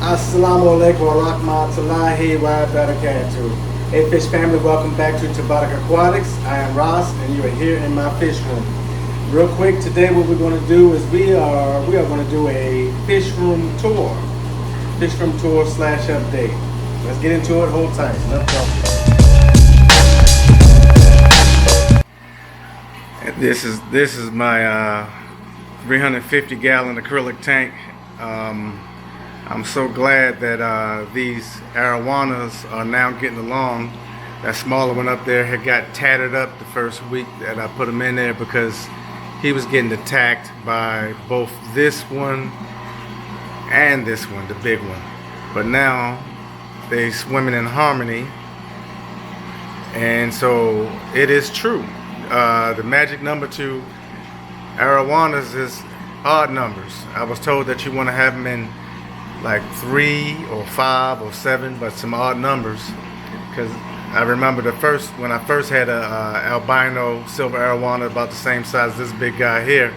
Assalamu alaikum wa rahmatullahi wa barakatuh. Hey fish family, welcome back to Tabarak Aquatics. I am Ross and you are here in my fish room. Real quick, today what we're going to do is we are going to do a fish room tour. Fish room tour / update. Let's get into it, hold tight. Let's go. This is my 350 gallon acrylic tank. I'm so glad that these arowanas are now getting along. That smaller one up there had got tattered up the first week that I put him in there because he was getting attacked by both this one and this one, the big one. But now they swimming in harmony, and so it is true. The magic number to arowanas is odd numbers. I was told that you want to have them in like 3 or 5 or 7, but some odd numbers. Because I remember when I first had a albino silver arowana about the same size as this big guy here.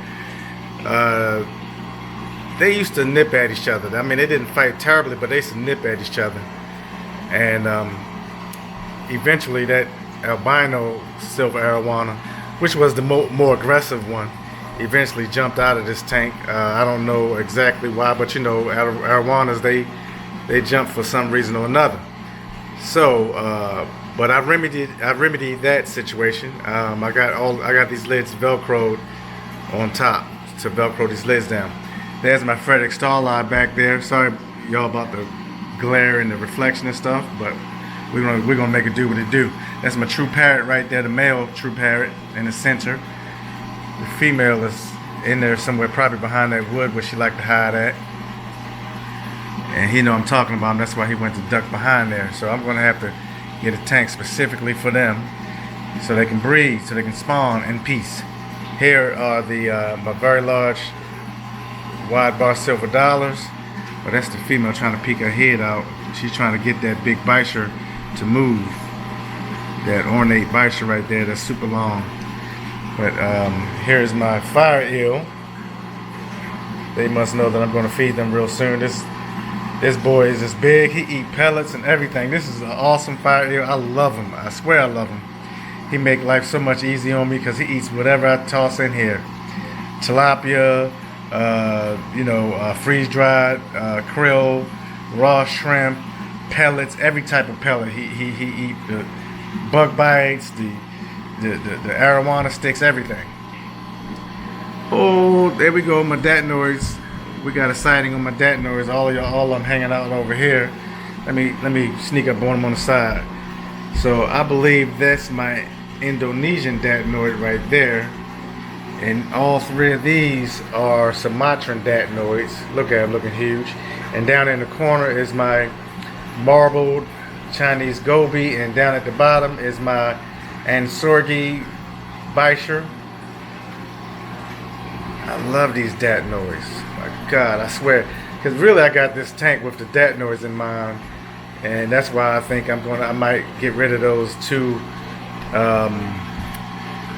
They used to nip at each other. I mean, they didn't fight terribly, but they used to nip at each other. And eventually that albino silver arowana, which was the more aggressive one, eventually jumped out of this tank. I don't know exactly why, but you know, arowanas, they jump for some reason or another. So, but I remedied that situation. I got these lids velcroed on top to velcro these lids down. There's my Frederick starlight back there. Sorry y'all about the glare and the reflection and stuff, but we're gonna make it do what it do. That's my true parrot right there, the male true parrot in the center. The female is in there somewhere, probably behind that wood where she like to hide at. And he know I'm talking about him, that's why he went to duck behind there. So I'm gonna have to get a tank specifically for them so they can breed, so they can spawn in peace. Here are my very large wide bar silver dollars. But that's the female trying to peek her head out. She's trying to get that big bicher to move. That ornate bicher right there, that's super long. But here's my fire eel. They must know that I'm going to feed them real soon. This boy is this big. He eats pellets and everything. This is an awesome fire eel. I love him. I swear I love him. He make life so much easier on me because he eats whatever I toss in here. Tilapia, freeze-dried krill, raw shrimp, pellets, every type of pellet. He eat the bug bites, the arowana sticks, everything. Oh, there we go, my datnoids. We got a sighting on my datnoids. All of them hanging out over here. Let me sneak up on them on the side. So I believe that's my Indonesian datnoid right there. And all 3 of these are Sumatran datnoids. Look at them, looking huge. And down in the corner is my marbled Chinese goby, and down at the bottom is my Ansorgi bicher. I love these datnoids. My God, I swear. Because really, I got this tank with the datnoids in mind, and that's why I think I might get rid of those 2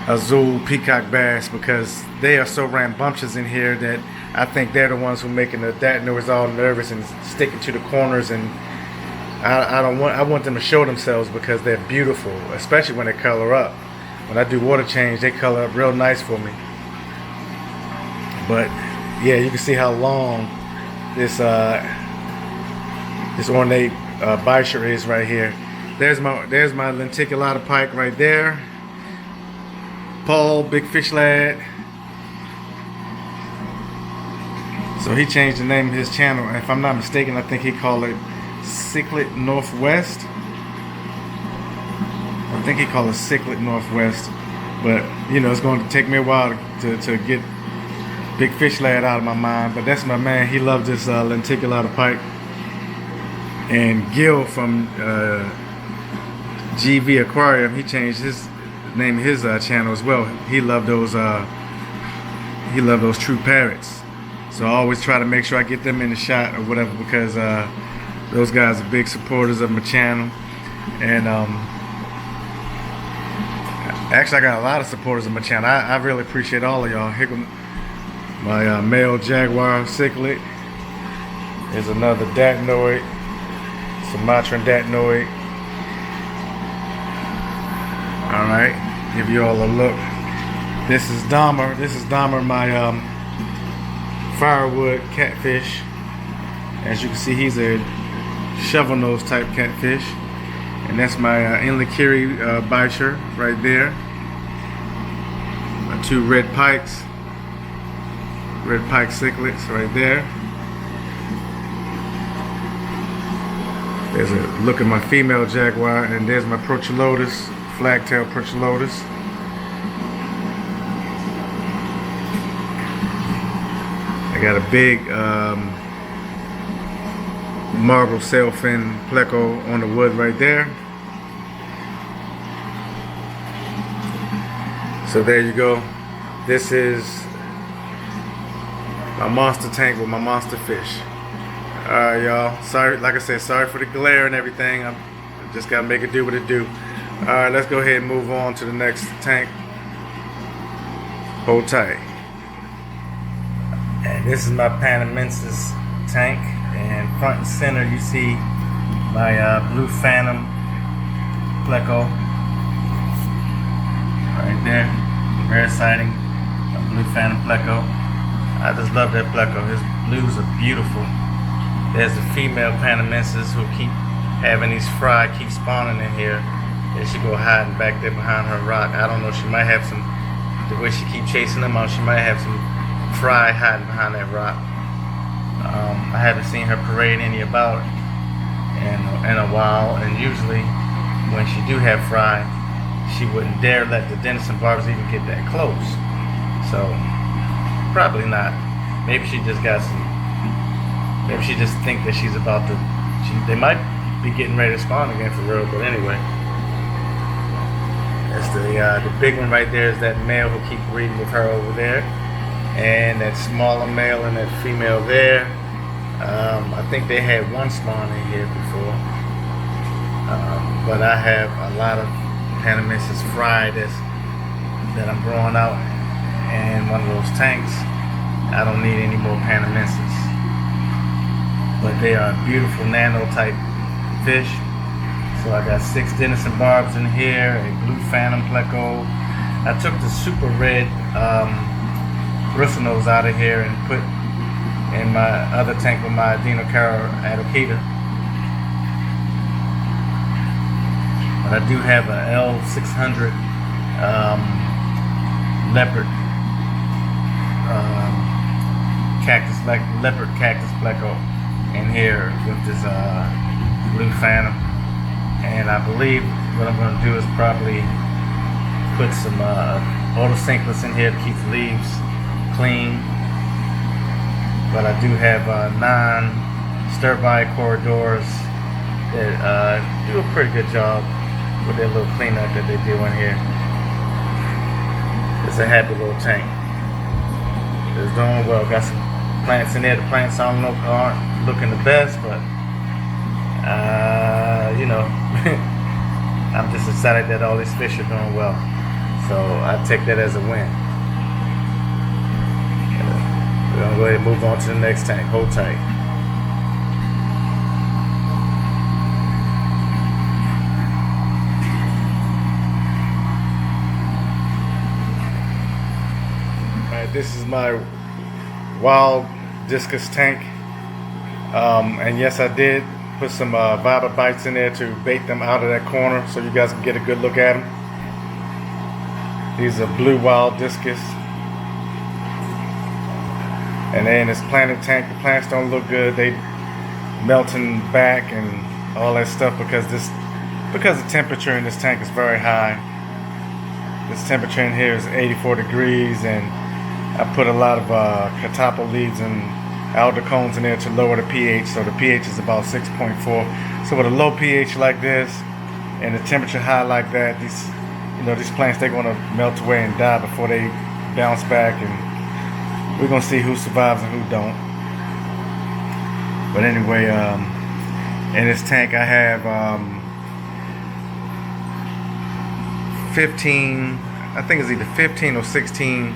azul peacock bass, because they are so rambunctious in here that I think they're the ones who are making the datnoids all nervous and sticking to the corners. And I want them to show themselves because they're beautiful, especially when they color up. When I do water change, they color up real nice for me. But yeah, you can see how long this ornate bicher is right here. There's my lenticulata pike right there. Paul, big fish lad. So he changed the name of his channel. If I'm not mistaken, I think he called it Cichlid Northwest. I think he called it Cichlid Northwest. But you know, it's going to take me a while to get big fish lad out of my mind. But that's my man. He loves this lenticulata pike. And Gil from GV Aquarium, he changed his name of his channel as well. He loved those true parrots. So I always try to make sure I get them in the shot or whatever, because those guys are big supporters of my channel. And actually, I got a lot of supporters of my channel. I really appreciate all of y'all. Here comes my male jaguar cichlid. There's another datnoid, Sumatran datnoid. Alright, give you all a look. This is Dahmer. This is Dahmer, my firewood catfish. As you can see, he's a shovel nose type catfish. And that's my Inlikiri bicher right there. My two red pike cichlids right there. There's a look at my female jaguar, and there's my Prochulotus, flagtail Prochulotus. I got a big marble sailfin pleco on the wood right there. So there you go. This is my monster tank with my monster fish. Alright, y'all. Sorry, like I said, sorry for the glare and everything. I just gotta make it do what it do. Alright, let's go ahead and move on to the next tank. Hold tight. And this is my Panamensis tank. And front and center, you see my blue phantom pleco right there. Rare sighting, a blue phantom pleco. I just love that pleco. His blues are beautiful. There's the female Panamensis who keep having these fry keep spawning in here. And she go hiding back there behind her rock. I don't know. She might have some. The way she keep chasing them out, she might have some fry hiding behind that rock. I haven't seen her parade any about in a while, and usually when she do have fry, she wouldn't dare let the denison barbs even get that close. So probably not. Maybe she just got some. Maybe she just think that she's about to. They might be getting ready to spawn again for real. But anyway, that's the big one right there. Is that male who keep breeding with her over there. And that smaller male and that female there. I think they had one spawn in here before. But I have a lot of Panamensis fry that I'm growing out in one of those tanks. I don't need any more Panamensis. But they are beautiful nano type fish. So I got 6 denison barbs in here, a blue phantom pleco. I took the super red bristlenose out of here and put in my other tank with my Adenocara adokita. But I do have a L600 leopard leopard cactus pleco in here with this blue phantom. And I believe what I'm going to do is probably put some otocinclus in here to keep the leaves clean. But I do have 9 stir-by corridors that do a pretty good job with their little cleanup that they do in here. It's a happy little tank. It's doing well. Got some plants in there. The plants aren't looking the best, but you know, I'm just excited that all these fish are doing well. So I take that as a win. We're gonna go ahead and move on to the next tank. Hold tight. Alright, this is my wild discus tank. And yes, I did put some vibra bites in there to bait them out of that corner so you guys can get a good look at them. These are blue wild discus. And then in this planted tank, the plants don't look good. They melting back and all that stuff because the temperature in this tank is very high. This temperature in here is 84 degrees, and I put a lot of catappa leaves and alder cones in there to lower the pH, so the pH is about 6.4. So with a low pH like this and the temperature high like that, these plants, they're gonna melt away and die before they bounce back, and we're gonna see who survives and who don't. But anyway, in this tank I have 15, I think it's either 15 or 16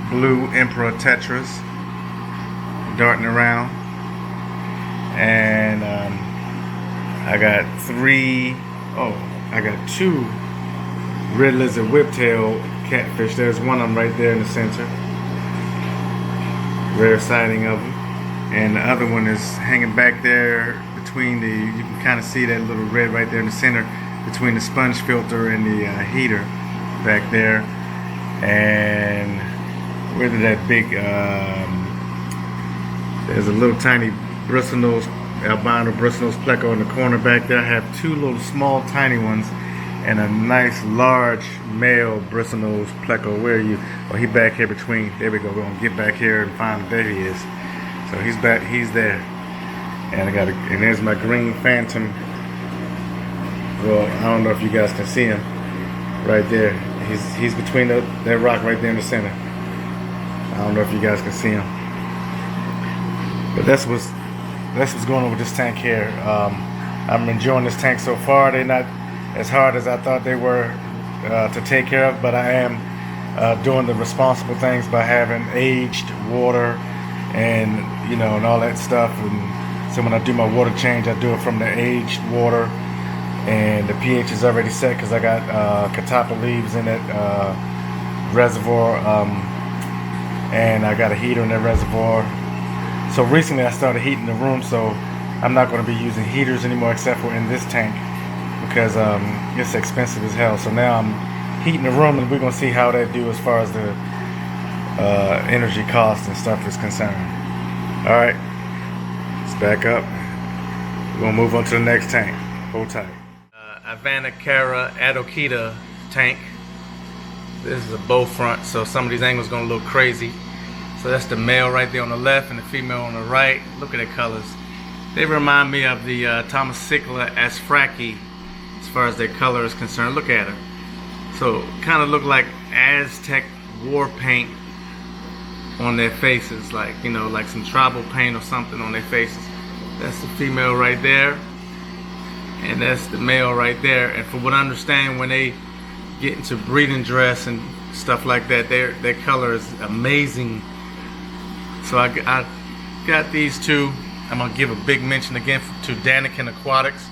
blue emperor tetras darting around. I got I got 2 red lizard whiptail catfish. There's one of them right there in the center. Rare sighting of them. And the other one is hanging back there between you can kind of see that little red right there in the center between the sponge filter and the heater back there. And where did that big, there's a little tiny bristlenose, albino bristlenose pleco in the corner back there. I have 2 little small tiny ones and a nice large male bristlenose pleco. Where are you? Oh, he back here between. There we go. We're gonna get back here and find. There he is. So he's back. He's there. And and there's my green phantom. Well, I don't know if you guys can see him right there. He's between that rock right there in the center. I don't know if you guys can see him. But that's what's going on with this tank here. I'm enjoying this tank so far. They're not as hard as I thought they were to take care of, but I am doing the responsible things by having aged water and and all that stuff. And so when I do my water change, I do it from the aged water, and the pH is already set because I got catappa leaves in that reservoir, and I got a heater in that reservoir. So recently I started heating the room, so I'm not going to be using heaters anymore except for in this tank, because it's expensive as hell. So now I'm heating the room, and we're going to see how that do as far as the energy cost and stuff is concerned. Alright, let's back up. We're going to move on to the next tank. Hold tight. Avanacara Adokita tank. This is a bow front, so some of these angles going to look crazy. So that's the male right there on the left and the female on the right. Look at the colors. They remind me of the Panamensis asfraki as far as their color is concerned. Look at her. So kind of look like Aztec war paint on their faces, like like some tribal paint or something on their faces. That's the female right there, and that's the male right there. And from what I understand, when they get into breeding dress and stuff like that, their color is amazing. So I got these 2. I'm gonna give a big mention again to Daniken Aquatics,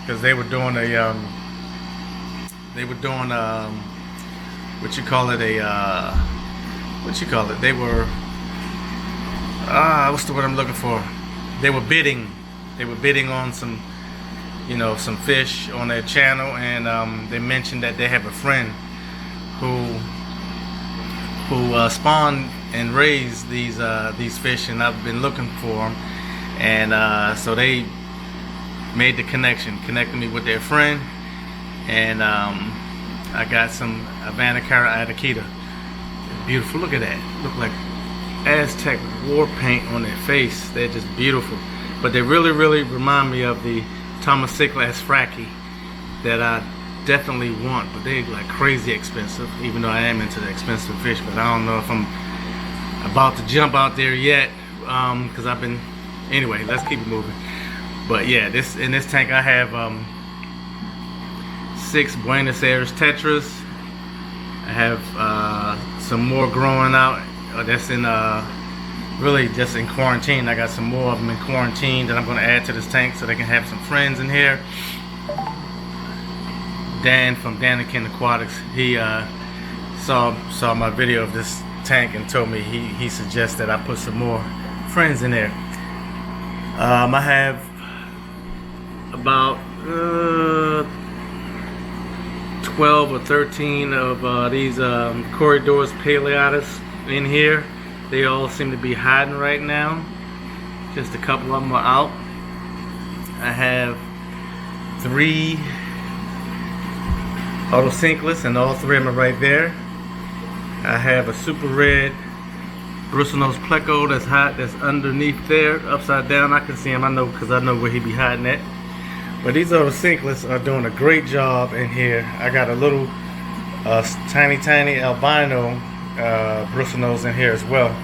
because they were doing they were what's the word I'm looking for? They were bidding on some some fish on their channel, and they mentioned that they have a friend who spawned and raised these fish, and I've been looking for them, and so they made the connected me with their friend, and I got some Avanacara Adokita. Beautiful. Look at that. Look like Aztec war paint on their face. They're just beautiful, but they really remind me of the Panamensis asfraki that I definitely want, but they're like crazy expensive, even though I am into the expensive fish. But I don't know if I'm about to jump out there yet, because I've been. Anyway, let's keep it moving. But yeah, in this tank I have 6 Buenos Aires tetras. I have some more growing out. That's in really just in quarantine. I got some more of them in quarantine that I'm going to add to this tank so they can have some friends in here. Dan from Daniken Aquatics, he saw my video of this tank and told me he suggested I put some more friends in there. I have about 12 or 13 of these corridors paleatus in here. They all seem to be hiding right now. Just a couple of them are out. I have 3 autocinkless, and all 3 of them are right there. I have a super red bristlenose pleco that's hot, that's underneath there, upside down. I can see him, I know, because I know where he be hiding at. But these autocinkless are doing a great job in here. I got a little tiny albino bristlenose in here as well.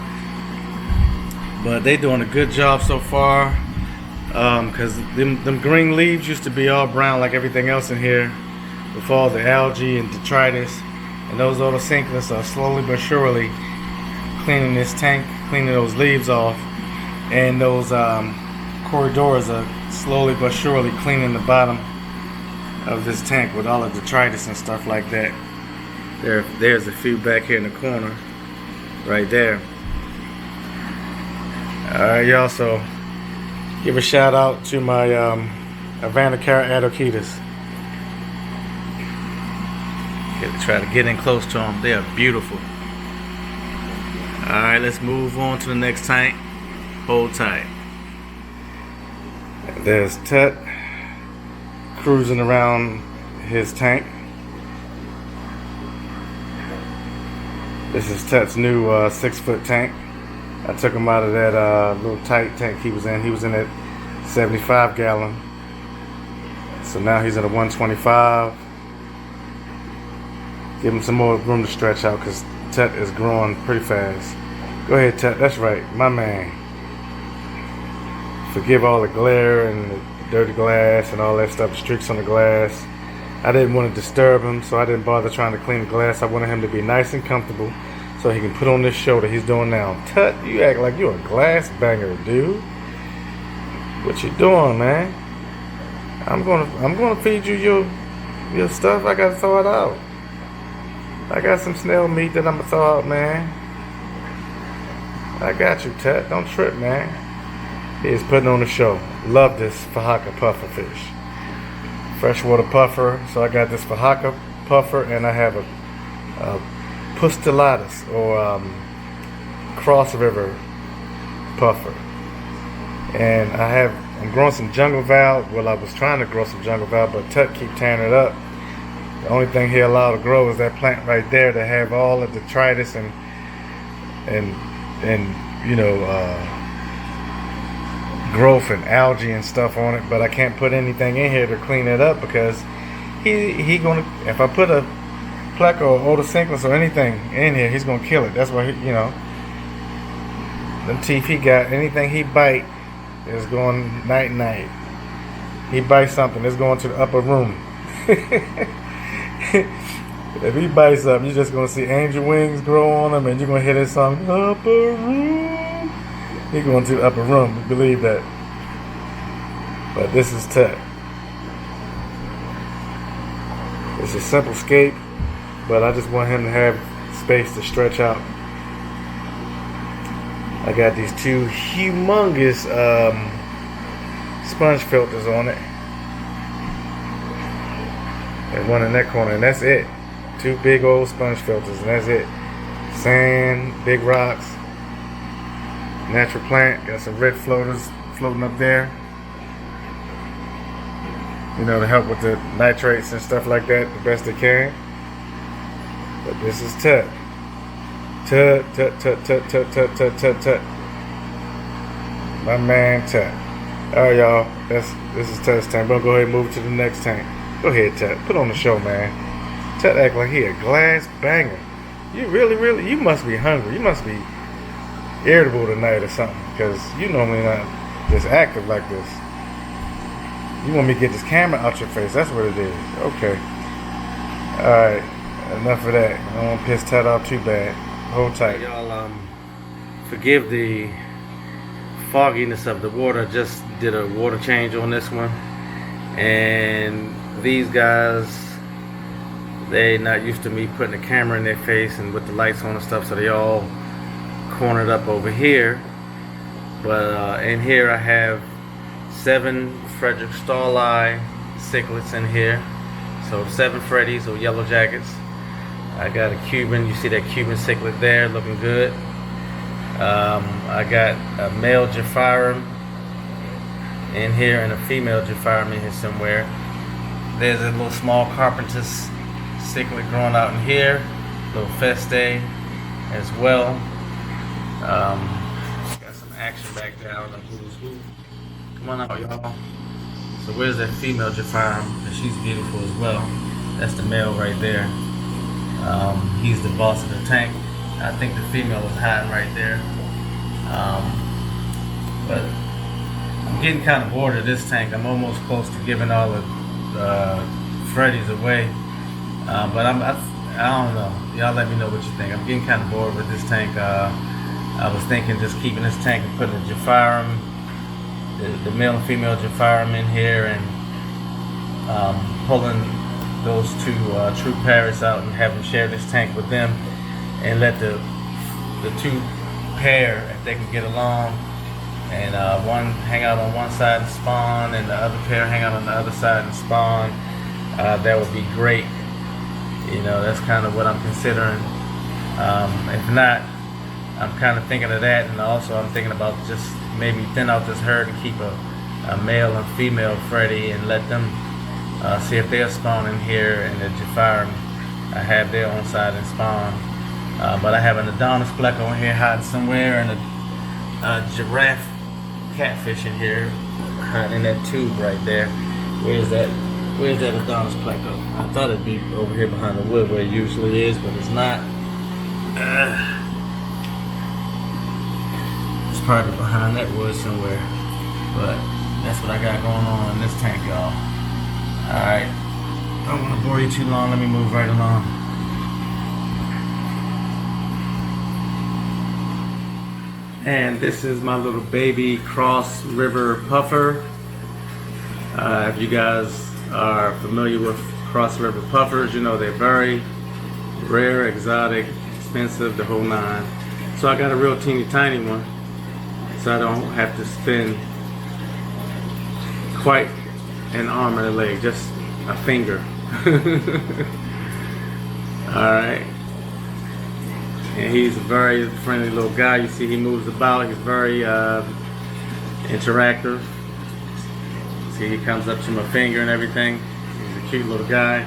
But they doing a good job so far, because them green leaves used to be all brown like everything else in here with all the algae and detritus, and those autocinkless are slowly but surely cleaning this tank, cleaning those leaves off, and those corridors are slowly but surely cleaning the bottom of this tank with all the detritus and stuff like that. There's a few back here in the corner, right there. Alright, y'all, so give a shout out to my Avanacara Adokitas. Try to get in close to them. They are beautiful. Alright, let's move on to the next tank. Hold tight. There's Tut cruising around his tank. This is Tut's new 6-foot tank. I took him out of that little tight tank he was in. He was in that 75 gallon. So now he's at a 125. Give him some more room to stretch out because Tut is growing pretty fast. Go ahead, Tut. That's right, my man. Forgive all the glare and the dirty glass and all that stuff, the streaks on the glass. I didn't want to disturb him, so I didn't bother trying to clean the glass. I wanted him to be nice and comfortable so he can put on this show that he's doing now. Tut, you act like you're a glass banger, dude. What you doing, man? I'm gonna feed you your stuff. I gotta throw it out. I got some snail meat that I'm gonna throw out, man. I got you, Tut. Don't trip, man. He's putting on the show. Love this Fahaka puffer fish. Freshwater puffer. So I got this Fahaka puffer, and I have a Pustellatus or Cross River puffer. And I'm growing some jungle val. Well, I was trying to grow some jungle val, but Tut keep tearing it up. The only thing he allowed to grow is that plant right there that have all the detritus and you know growth and algae and stuff on it. But I can't put anything in here to clean it up because he gonna, if I put a pleco or otosynchronous or anything in here, he's gonna kill it. That's why you know, them teeth he got, anything he bite is going night night. He bites something, it's going to the upper room. If he bites something, you're just gonna see angel wings grow on him, and you're gonna hear this song, upper room. He's going to the upper room, believe that. But this is Tut. It's a simple scape, but I just want him to have space to stretch out. I got these two humongous sponge filters on it. And one in that corner, and that's it. Two big old sponge filters, and that's it. Sand, big rocks, natural plant. Got some red floaters floating up there, you know, to help with the nitrates and stuff like that the best they can. But this is Tut. Tut. My man Tut. Alright, y'all, this is Tut's tank. We're gonna go ahead and move to the next tank. Go ahead, Tut. Put on the show, man. Tut act like he a glass banger. You really, you must be hungry. You must be irritable tonight or something, because you normally not just active like this. You want me to get this camera out your face. That's what it is. Okay. Alright. Enough of that. I don't want to piss Tut off too bad. Hold tight. Y'all, forgive the fogginess of the water. I just did a water change on this one. And these guys, they not used to me putting a camera in their face and with the lights on and stuff, so they all cornered up over here. But in here I have 7 Frederick Starlie cichlids in here. So 7 Freddies or yellow jackets. I got a Cuban, you see that Cuban cichlid there looking good. I got a male Severums in here and a female Severums in here somewhere. There's a little small Carpenter's cichlid growing out in here, little Feste as well. Got some action back there. I don't know who's who. Come on out, y'all. So where's that female Severums? She's beautiful as well. That's the male right there. He's the boss of the tank. I think the female is hiding right there. But I'm getting kind of bored of this tank. I'm almost close to giving all the Freddies away. But I don't know. Y'all let me know what you think. I'm getting kind of bored with this tank. I was thinking just keeping this tank and putting a Severums, the male and female Severums in here, and pulling those two true parrots out and have them share this tank with them, and let the two pair, if they can get along, and one hang out on one side and spawn, and the other pair hang out on the other side and spawn. That would be great. You know, that's kind of what I'm considering. If not, I'm kind of thinking of that, and also I'm thinking about just maybe thin out this herd and keep a male and female Freddy, and let them see if they'll spawn in here, and the Severums have their own side and spawn. But I have an Adonis pleco in here hiding somewhere, and a giraffe catfish in here hiding in that tube right there. Where's that Adonis pleco? I thought it'd be over here behind the wood where it usually is, but it's not. It's probably behind that wood somewhere. But that's what I got going on in this tank, y'all. Alright. Don't want to bore you too long. Let me move right along. And this is my little baby cross river puffer. If you guys are familiar with cross river puffers, you know they're very rare, exotic, expensive, the whole nine. So I got a real teeny tiny one, so I don't have to spend quite an arm and a leg, just a finger. Alright. And he's a very friendly little guy. You see he moves about. He's very interactive. See, he comes up to my finger and everything. He's a cute little guy.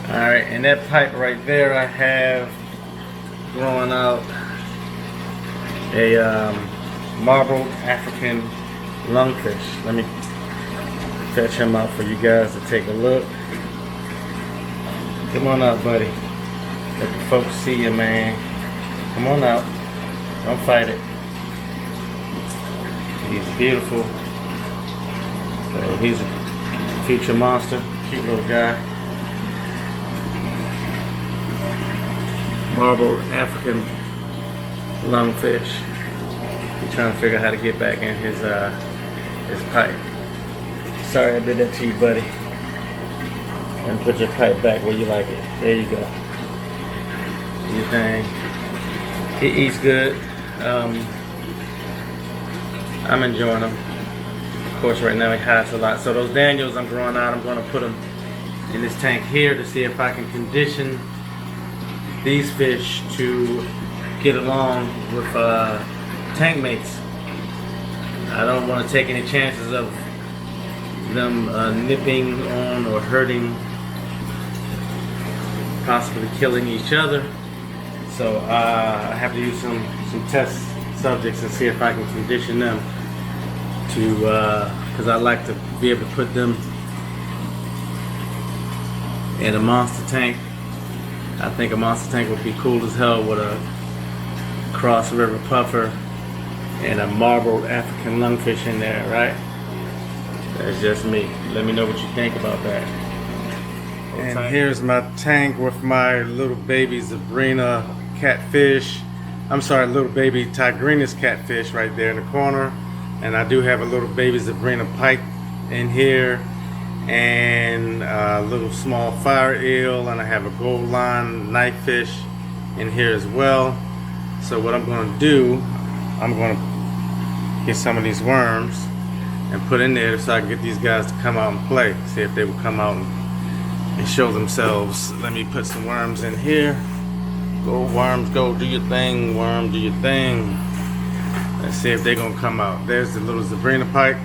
Alright, and that pipe right there, I have growing out a marbled African lungfish. Let me fetch him out for you guys to take a look. Come on out, buddy. Let the folks see you, man. Come on out. Don't fight it. He's beautiful. So he's a future monster. Cute little guy. Marbled African lungfish. He's trying to figure out how to get back in his pipe. Sorry I did that to you, buddy. And put your pipe back where you like it. There you go. Do your thing. He eats good. I'm enjoying him. Of course, right now he hides a lot. So those Daniels I'm growing out, I'm going to put them in this tank here to see if I can condition these fish to get along with tank mates. I don't want to take any chances of them nipping on or hurting, possibly killing each other. So I have to use some test subjects and see if I can condition them to, because I like to be able to put them in a monster tank. I think a monster tank would be cool as hell with a cross river puffer and a marbled African lungfish in there, right? That's just me. Let me know what you think about that. And here's my tank with my little baby Zebrina catfish. I'm sorry, little baby Tigrinus catfish right there in the corner. And I do have a little baby Zebrina pike in here, and a little small fire eel, and I have a gold line knife fish in here as well. So what I'm going to do, I'm going to get some of these worms and put in there so I can get these guys to come out and play. See if they will come out and show themselves. Let me put some worms in here. Go worms, go do your thing, worm, do your thing. Let's see if they're gonna come out. There's the little Zebrina pike.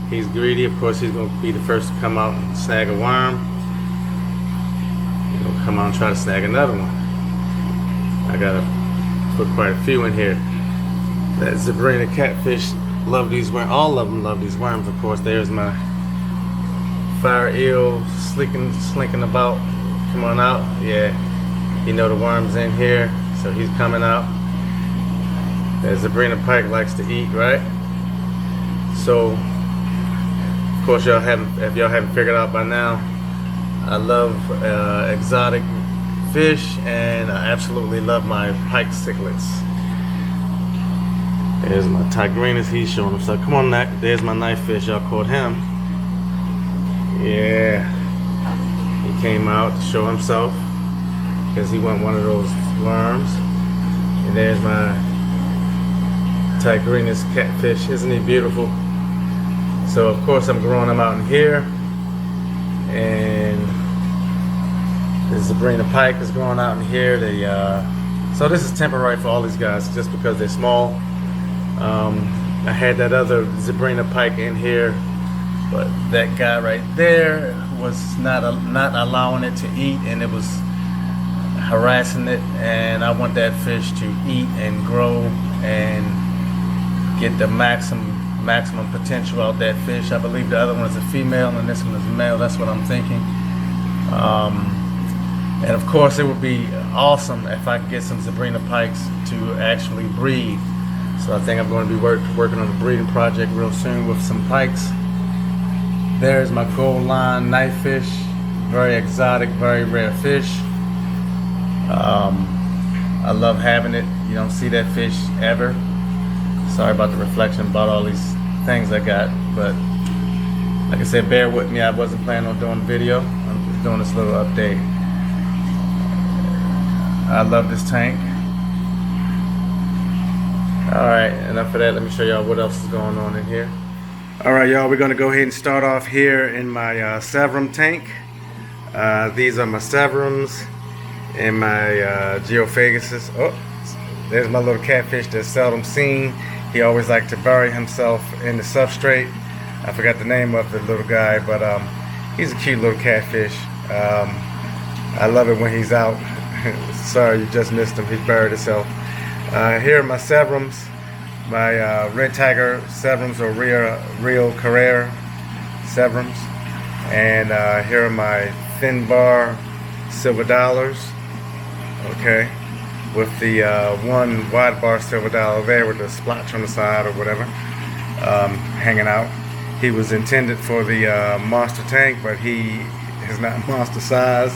He's greedy, of course he's gonna be the first to come out and snag a worm. He's gonna come out and try to snag another one. I gotta put quite a few in here. That Zebrina catfish love these worms. All of them love these worms, of course. There's my fire eel slinking about. Come on out. Yeah, you know the worm's in here, so he's coming out. That Zebrina pike likes to eat, right? So, of course, if y'all haven't figured out by now, I love exotic fish, and I absolutely love my pike cichlids. There's my Tigrinus, he's showing himself. Come on, Neck. There's my knife fish, y'all caught him. Yeah. He came out to show himself because he went one of those worms. And there's my Tigrinus catfish. Isn't he beautiful? So of course I'm growing them out in here. And the Sabrina pike is growing out in here. So this is temporary for all these guys just because they're small. I had that other Sabrina pike in here, but that guy right there was not allowing it to eat, and it was harassing it, and I want that fish to eat and grow and get the maximum potential out that fish. I believe the other one is a female and this one is a male. That's what I'm thinking. And of course it would be awesome if I could get some Sabrina pikes to actually breed. So I think I'm going to be working on a breeding project real soon with some pikes. There's my gold line knife fish. Very exotic, very rare fish. I love having it. You don't see that fish ever. Sorry about the reflection about all these things I got, but like I said, bear with me. I wasn't planning on doing a video. I'm just doing this little update. I love this tank. Alright, enough of that. Let me show y'all what else is going on in here. Alright, y'all, we're going to go ahead and start off here in my Severum tank. These are my Severums and my Geophaguses. Oh, there's my little catfish that's seldom seen. He always liked to bury himself in the substrate. I forgot the name of the little guy, but he's a cute little catfish. I love it when he's out. Sorry, you just missed him. He buried himself. Here are my Severums, my red tiger Severums or Rio Carrera Severums, and here are my thin bar silver dollars. Okay, with the one wide bar silver dollar there with the splotch on the side or whatever, hanging out. He was intended for the monster tank, but he is not monster size.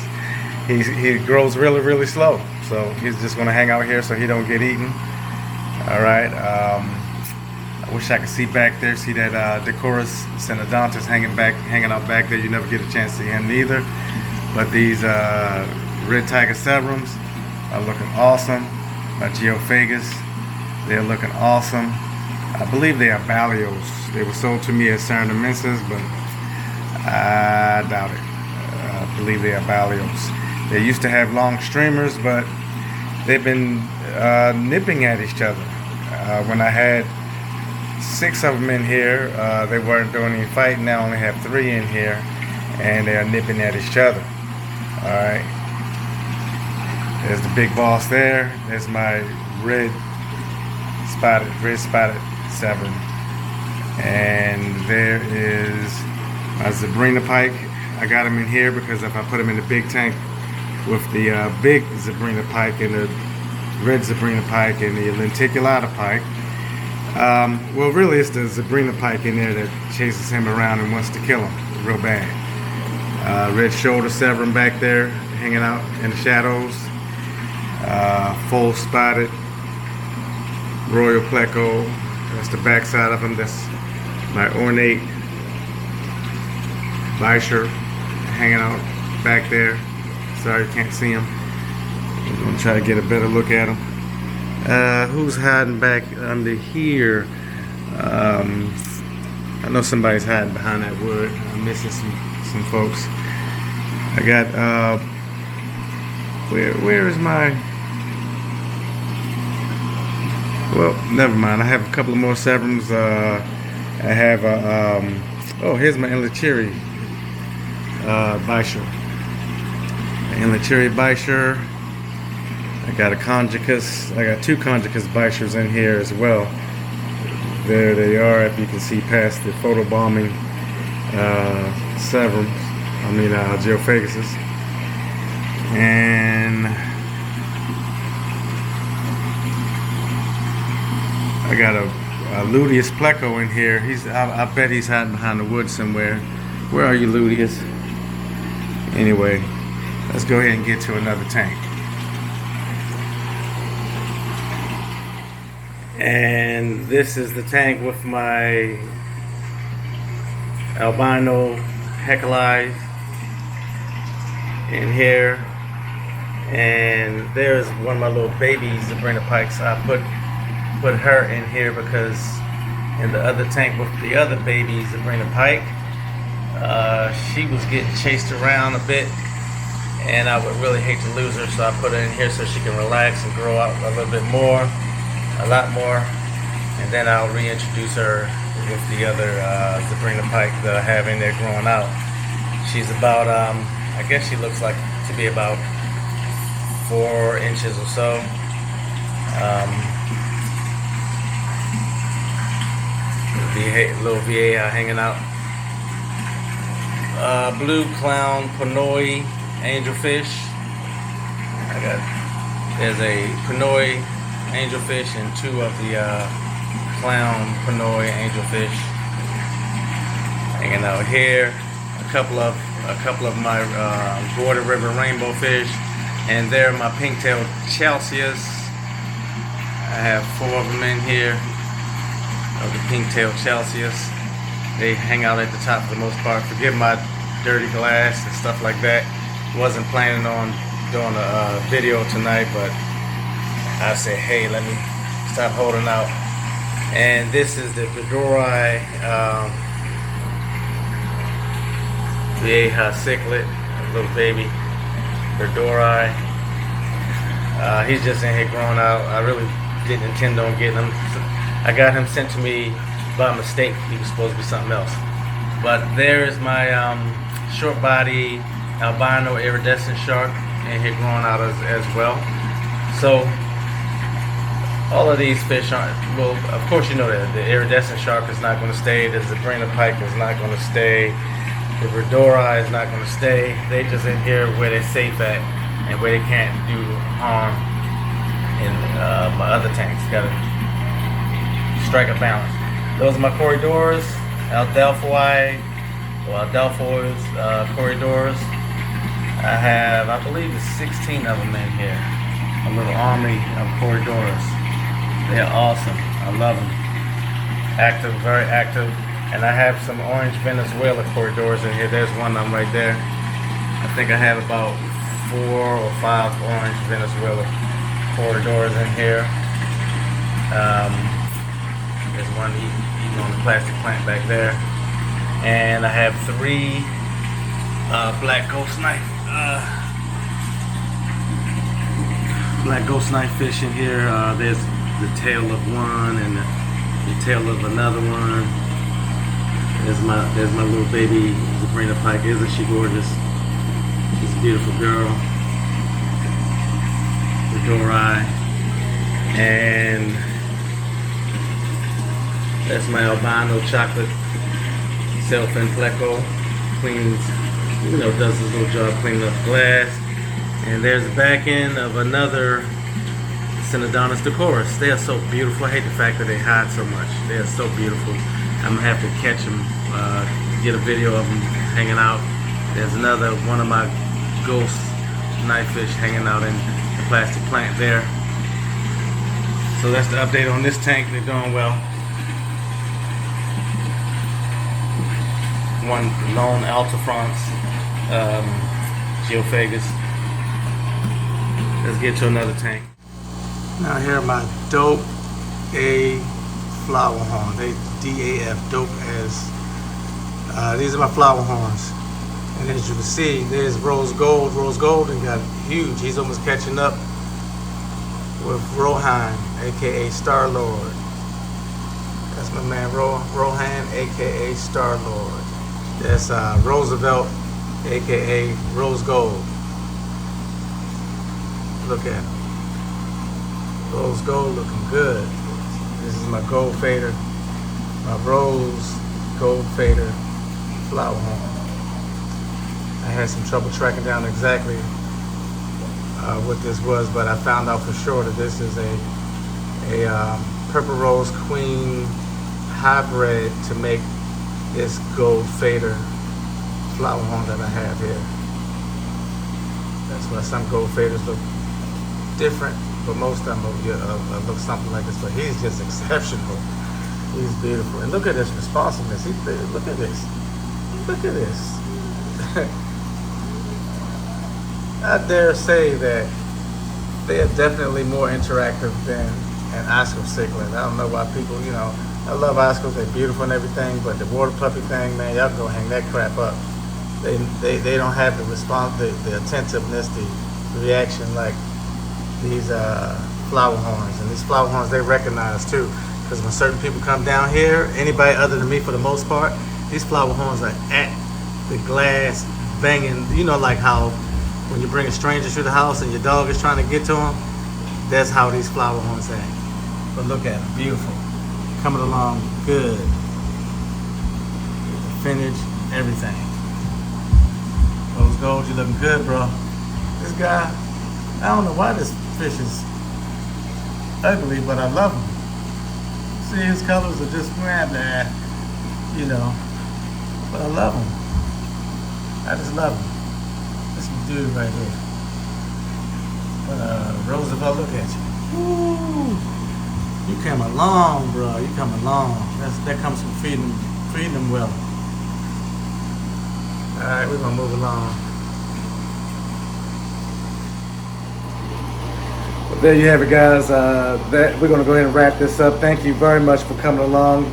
He grows really slow, so he's just going to hang out here so he don't get eaten. All right. I wish I could see back there. See that Discus synodontus hanging out back there. You never get a chance to see him either. But these red tiger Severums are looking awesome. My Geophagus, they're looking awesome. I believe they are Balios. They were sold to me as Panamensis, but I doubt it. I believe they are Balios. They used to have long streamers, but they've been nipping at each other. When I had 6 of them in here, they weren't doing any fighting. Now I only have 3 in here, and they are nipping at each other. Alright. There's the big boss there. There's my red spotted Severum. And there is my Sabrina pike. I got him in here because if I put him in the big tank with the big Sabrina pike and the red Sabrina pike and the lenticulata pike, well, really it's the Sabrina pike in there that chases him around and wants to kill him real bad. Red shoulder Severum back there hanging out in the shadows. Full spotted royal pleco. That's the back side of him. That's my ornate Bisher hanging out back there. Sorry, you can't see him. I'm gonna try to get a better look at him. Who's hiding back under here? I know somebody's hiding behind that wood. I'm missing some folks. I got where is my? Well, never mind. I have a couple of more Severums. I have oh, here's my Enlachiri Bisher. Enlachiri Bisher. I got a Conjicus. I got 2 Conjicus Bishers in here as well. There they are. If you can see past the photobombing Severums. I mean Geophaguses. And I got a Luteus pleco in here. I bet he's hiding behind the wood somewhere. Where are you, Luteus? Anyway, let's go ahead and get to another tank. And this is the tank with my albino heckelite in here. And there's one of my little babies, the Sabrina Pikes. I put her in here because in the other tank with the other babies, the Sabrina Pike, she was getting chased around a bit, and I would really hate to lose her, so I put her in here so she can relax and grow out a little bit more, a lot more, and then I'll reintroduce her with the other Sabrina Pike that I have in there growing out. She's about, I guess she looks like to be about 4 inches or so. Little VA hanging out. Blue clown Pinoy angelfish. There's a Pinoy angelfish and 2 of the clown Pinoy angelfish hanging out here. A couple of my Border River rainbow fish, and they're my pink-tailed Chalceus. I have 4 of them in here of the pink-tailed Chalceus. They hang out at the top for the most part. Forgive my dirty glass and stuff like that. Wasn't planning on doing a video tonight, but I said, hey, let me stop holding out. And this is the Bedori Vieja Cichlid, little baby Bedori. He's just in here growing out. I really didn't intend on getting him. I got him sent to me by mistake. He was supposed to be something else. But there's my short body albino iridescent shark in here growing out as well. So all of these fish aren't, well, of course you know that the iridescent shark is not going to stay, the Sabrina Pike is not going to stay, the Bedori is not going to stay. They just in here where they're safe at and where they can't do harm in my other tanks. Gotta strike a balance. Those are my corridors, Adelphoi corridors. I have, I believe, 16 of them in here. A little army of corridors. They're awesome. I love them. Active, very active. And I have some orange Venezuela corridors in here. There's one of them right there. I think I have about 4 or 5 orange Venezuela corridors in here. There's one eating on the plastic plant back there. And I have 3 black ghost knife fish in here. There's the tail of one and the tail of another one. There's my little baby Sabrina Pike. Isn't she gorgeous? She's a beautiful girl. Bedori. And that's my albino chocolate sailfin pleco. Cleans, does his little job cleaning up glass. And there's the back end of another Synodontis decorus. They are so beautiful. I hate the fact that they hide so much. They are so beautiful. I'm gonna have to catch them, get a video of them hanging out. There's another one of my ghost knife fish hanging out in the plastic plant there. So that's the update on this tank. They're doing well. One lone Altafrance Geophagus. Let's get to another tank. Now here are my dope A flower horn. They DAF, dope as. These are my flower horns. And as you can see, there's Rose Gold. Rose Gold and got huge. He's almost catching up with Rohan, aka Star Lord. That's my man Rohan, aka Star Lord. That's Roosevelt, aka Rose Gold. Look at him. Rose Gold looking good. This is my gold fader, my rose gold fader flower horn. I had some trouble tracking down exactly what this was, but I found out for sure that this is a purple rose queen hybrid to make this gold fader flower horn that I have here. That's why some gold faders look different but most of them will look something like this. But he's just exceptional. He's beautiful. And look at this responsiveness. Look at this. Look at this. I dare say that they are definitely more interactive than an Oscar cichlid. I don't know why people, I love Oscars. They're beautiful and everything, but the water puppy thing, man, y'all can go hang that crap up. They don't have the response, the attentiveness, the reaction like these flower horns. And these flower horns, they recognize too. Because when certain people come down here, anybody other than me for the most part, these flower horns are at the glass banging. Like how when you bring a stranger to the house and your dog is trying to get to them, that's how these flower horns act. But look at them, beautiful. Coming along good. Finish, everything. Rose gold, you looking good, bro. This guy, I don't know why this fish is ugly, but I love him. See, his colors are just blah, but I love him. I just love him. This dude right here. But Roosevelt, look at you. Woo! You came along, bro. You come along. That comes from feeding them well. All right, we're gonna move along. Well, there you have it, guys. We're gonna go ahead and wrap this up. Thank you very much for coming along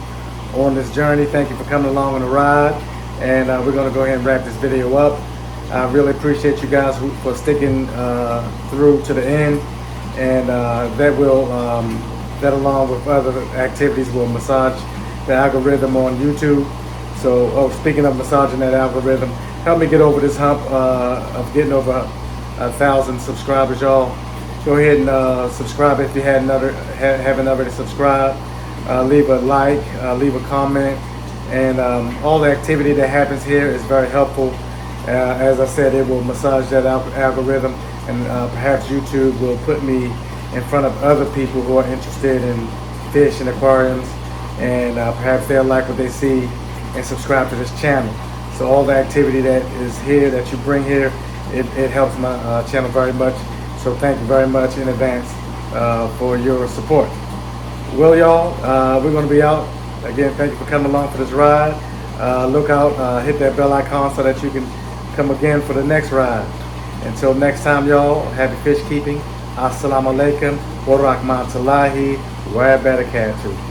on this journey. Thank you for coming along on the ride. And we're gonna go ahead and wrap this video up. I really appreciate you guys for sticking through to the end. And that along with other activities will massage the algorithm on YouTube. So, speaking of massaging that algorithm, help me get over this hump of getting over 1,000 subscribers, y'all. Go ahead and subscribe if you haven't already subscribed. Leave a like, leave a comment, and all the activity that happens here is very helpful. As I said, it will massage that algorithm, and perhaps YouTube will put me in front of other people who are interested in fish and aquariums, and perhaps they'll like what they see and subscribe to this channel. So all the activity that is here, that you bring here, it helps my channel very much. So thank you very much in advance for your support. Well, y'all, we're going to be out. Again, thank you for coming along for this ride. Look out, hit that bell icon so that you can come again for the next ride. Until next time, y'all, happy fish keeping. Assalamu alaikum wa rahmatullahi wa barakatuh.